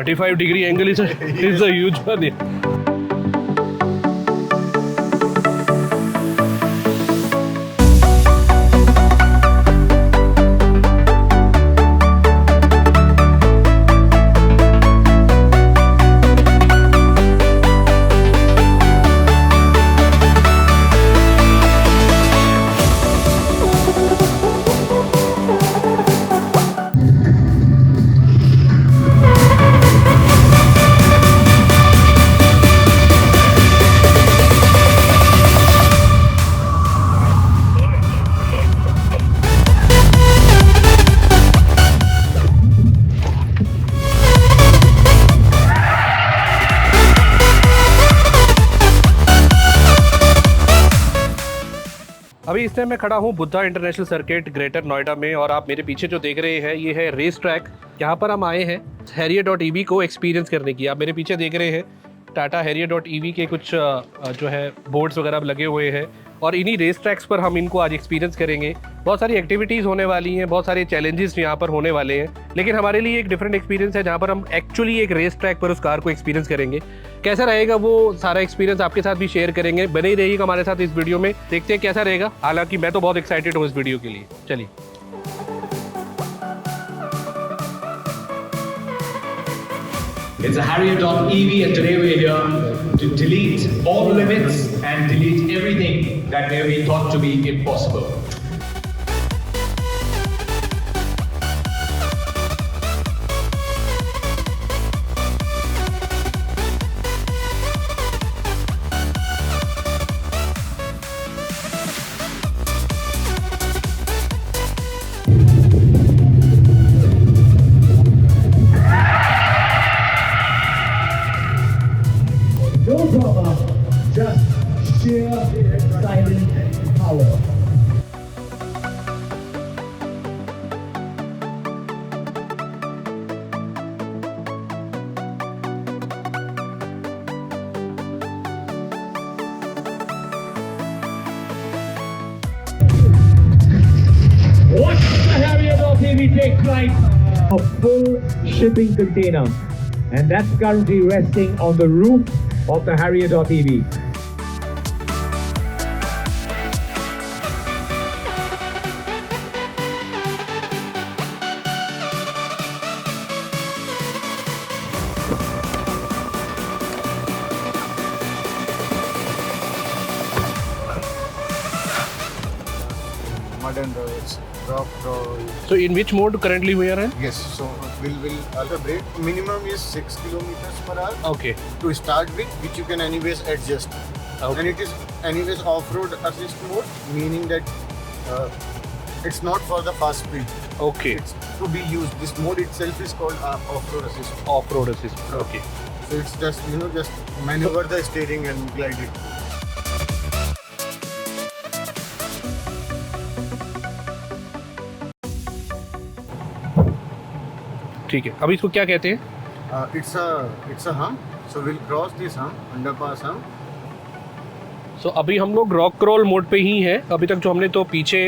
35 degree angle is a huge one. Yeah. अभी इस time मैं खड़ा हूँ Buddha international circuit greater Noida में, और आप मेरे पीछे जो देख रहे हैं ये है रेस ट्रैक। यहाँ पर हम आए हैं Harrier.ev को एक्सपीरियंस करने की। आप मेरे पीछे देख रहे हैं टाटा Harrier.ev के कुछ जो है बोर्ड्स वगैरह लगे हुए हैं, और इन्हीं रेस ट्रैक्स पर हम इनको आज एक्सपीरियंस करेंगे। बहुत सारी एक्टिविटीज़ होने वाली हैं, बहुत सारे चैलेंजेस यहाँ पर होने वाले हैं, लेकिन हमारे लिए एक डिफरेंट एक्सपीरियंस है जहाँ पर हम एक्चुअली एक रेस ट्रैक पर उस कार को एक्सपीरियंस करेंगे। कैसा रहेगा वो सारा एक्सपीरियंस आपके साथ भी शेयर करेंगे। बने ही रहिएगा हमारे साथ इस वीडियो में, देखते हैं कैसा रहेगा। हालांकि मैं तो बहुत एक्साइटेड हूँ इस वीडियो के लिए। चलिए। It's a Harrier.ev and today we're here to delete all limits and delete everything that may be thought to be impossible. No drama, just sheer silent power. Watch the Harrier.ev take flight. A full shipping container, and that's currently resting on the roof of the Harrier.ev. Mud and roads, rock roll. So in which mode currently we are in? Yes, so we'll calibrate. Minimum is 6 kilometers per hour Okay. to start with, which you can anyways adjust. Okay. And it is anyways off-road assist mode, meaning that it's not for the fast speed. Okay. It's to be used. This mode itself is called off-road assist. Off-road assist. Okay. So it's just just maneuver the steering and glide it. ठीक है, अब इसको क्या कहते हैं? It's a hump. So we'll cross this hump, underpass hump. सो अभी हम लोग रॉक क्रॉल मोड पे ही हैं। अभी तक जो हमने तो पीछे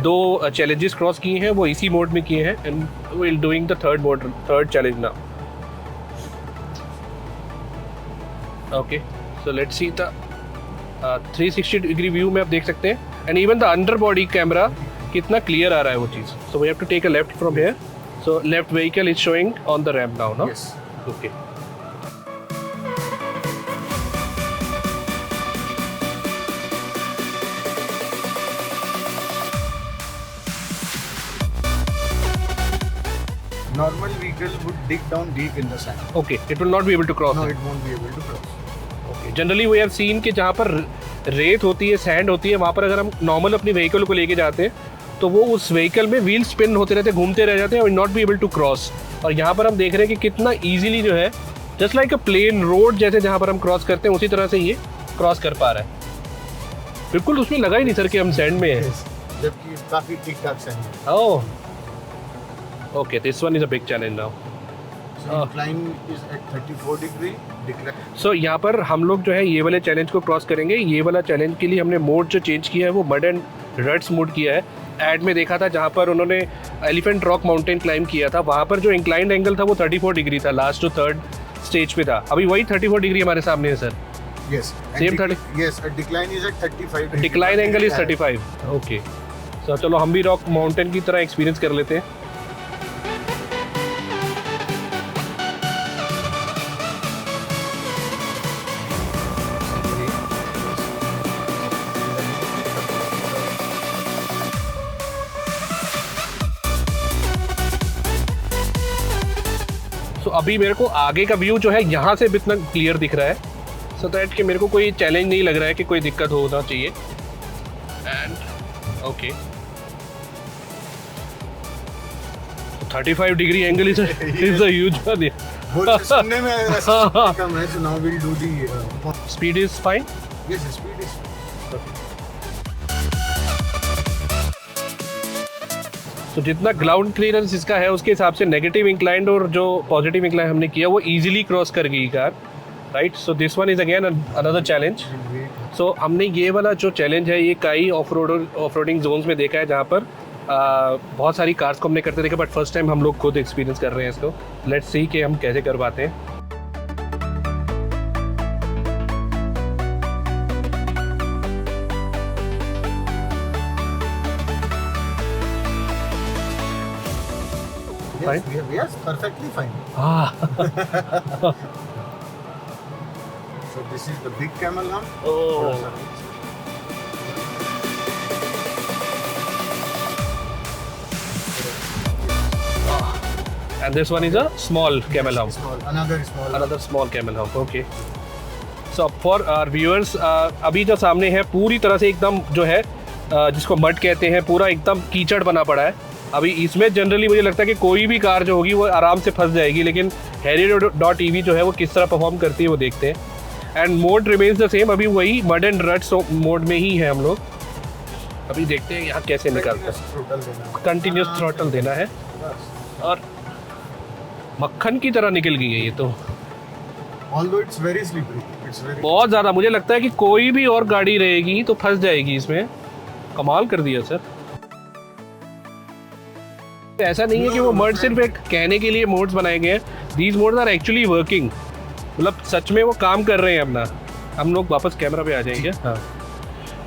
दो चैलेंजेस क्रॉस किए हैं वो इसी मोड में किए हैं, and we will doing the third challenge now. Okay, so let's see the 360 degree view में आप देख सकते हैं, and even the under body camera कितना क्लियर आ रहा है वो चीज़। So we have to take a left from here. So left vehicle is showing on the ramp now, no? Yes. Okay. Normal vehicle would dig down deep in the sand. Okay, it will not be able to cross. No, it won't be able to cross. Okay. Generally we have seen कि जहाँ पर रेत होती है, sand होती है, वहाँ पर अगर हम नॉर्मल अपनी व्हीकल को लेके जाते हैं तो वो उस व्हीकल में व्हील स्पिन होते रहते हैं, घूमते रह जाते हैं और not be able to cross. और यहाँ पर हम देख रहे हैं कि कितना ईजिली जो है, जस्ट लाइक अ प्लेन रोड जैसे जहाँ पर हम क्रॉस करते हैं उसी तरह से ये क्रॉस कर पा रहा है। बिल्कुल उसमें लगा ही नहीं सर कि हम सैंड में हैं। जबकि काफी ठीक ठाक सैंड है। Oh, okay, this one is a big challenge now. Incline is at 34 degree. Decline. So यहाँ पर हम लोग जो है ये वाले चैलेंज को क्रॉस करेंगे। ये वाला चैलेंज के लिए हमने मोड जो चेंज किया है वो मड एंड रट्स मोड किया है। एड में देखा था जहाँ पर उन्होंने एलिफेंट रॉक माउंटेन क्लाइम किया था, वहाँ पर जो इंक्लाइंड एंगल था वो 34 डिग्री था, लास्ट जो थर्ड स्टेज पे था। अभी वही 34 डिग्री हमारे सामने है sir. Yes. Same 30. Yes, a decline is at 35. Decline angle is 35। Okay, so चलो हम भी रॉक माउंटेन की तरह एक्सपीरियंस कर लेते हैं। सो अभी मेरे को आगे का व्यू जो है यहाँ से भी इतना क्लियर दिख रहा है, सो दैट कि मेरे को कोई चैलेंज नहीं लग रहा है कि कोई दिक्कत होना चाहिए। And okay, 35 degree angle is a huge one. वो सुनने में ऐसा कम है, so now we'll do the speed is fine. yes, speed is तो जितना ग्राउंड क्लियरेंस इसका है उसके हिसाब से नेगेटिव इंक्लाइंड और जो पॉजिटिव इंक्लाइन हमने किया वो इजीली क्रॉस कर गई car, right. So this one is again another challenge. So हमने ये वाला जो चैलेंज है ये कई ऑफ रोडिंग जोन्स में देखा है जहाँ पर बहुत सारी कार्स को हमने करते देखा, बट फर्स्ट टाइम हम लोग खुद एक्सपीरियंस कर रहे हैं इसको। लेट्स सी कि हम कैसे कर पाते हैं। yes, yes, perfectly fine. So this is the big camel hump. And this one is a small camel hump. Another small camel hump. Okay. So for our viewers, अभी जो सामने है पूरी तरह से एकदम जो है जिसको मड कहते हैं, पूरा एकदम कीचड़ बना पड़ा है। अभी इसमें जनरली मुझे लगता है कि कोई भी कार जो होगी वो आराम से फंस जाएगी, लेकिन Harrier.ev जो है वो किस तरह परफॉर्म करती है वो देखते हैं। And mode remains the same, अभी वही मड एंड रट्स मोड में ही है हम लोग। अभी देखते हैं यहाँ कैसे निकलता है। कंटिन्यूस थ्रॉटल देना है और मक्खन की तरह निकल गई है ये तो। Although it's very slippery, it's very बहुत ज़्यादा, मुझे लगता है कि कोई भी और गाड़ी रहेगी तो फंस जाएगी इसमें। कमाल कर दिया सर। ऐसा नहीं है कि वो मोड सिर्फ एक कहने के लिए मोड्स बनाए गए हैं। These modes are actually working, मतलब सच में वो काम कर रहे हैं अपना। हम लोग वापस कैमरा पे आ जाएंगे। हाँ,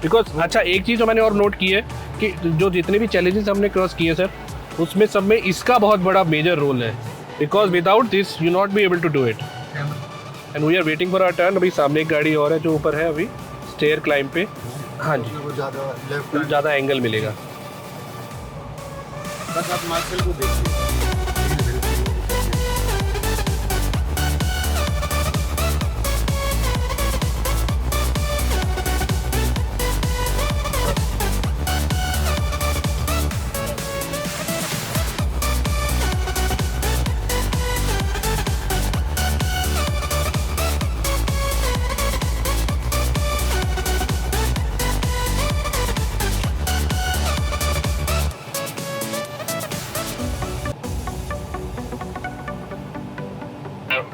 बिकॉज अच्छा एक चीज़ जो मैंने और नोट की है कि जो जितने भी चैलेंजेस हमने क्रॉस किए सर उसमें सब में इसका बहुत बड़ा मेजर रोल है, because without this you not be able to do it. And we are waiting for our turn. अभी सामने एक गाड़ी और है जो ऊपर है अभी स्टेयर क्लाइंब पे। हाँ जी, ज़्यादा एंगल मिलेगा। बस आप मार्शल को देखिए।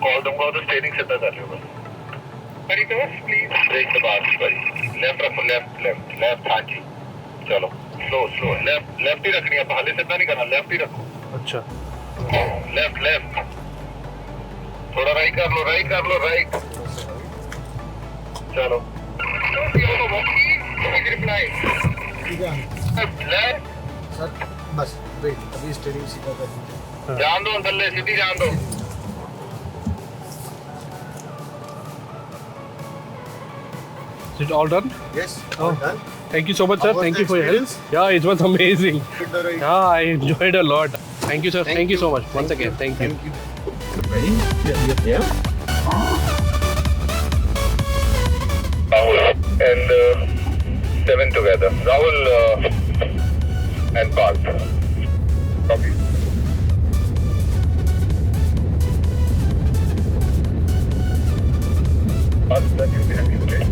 कॉल दूंगा तो स्टेयरिंग सीधा कर लो बस। करी तो बस प्लीज ब्रेक द बार भाई। लेफ्ट रखो, लेफ्ट। हाँ जी, चलो स्लो लेफ्ट ही रखनी है, पहले सीधा नहीं करना, लेफ्ट ही रखो। अच्छा, लेफ्ट थोड़ा राइट कर लो राइट। चलो लेफ्ट सर बस वेट, अभी स्टीयरिंग सीधा कर दीजिए। जान दो, अंदर ले सीधी जान दो। is it all done? Yes, Oh. all done. Thank you so much, sir. How was Thank the you for your help. experience? Yeah, it was amazing. Did the right- Yeah, I enjoyed a lot. Thank you, sir. Thank you so much. Once again, thank you. Ready? Yeah. Rahul and seven together. Rahul and Parth. Copy. Parth, that you can okay.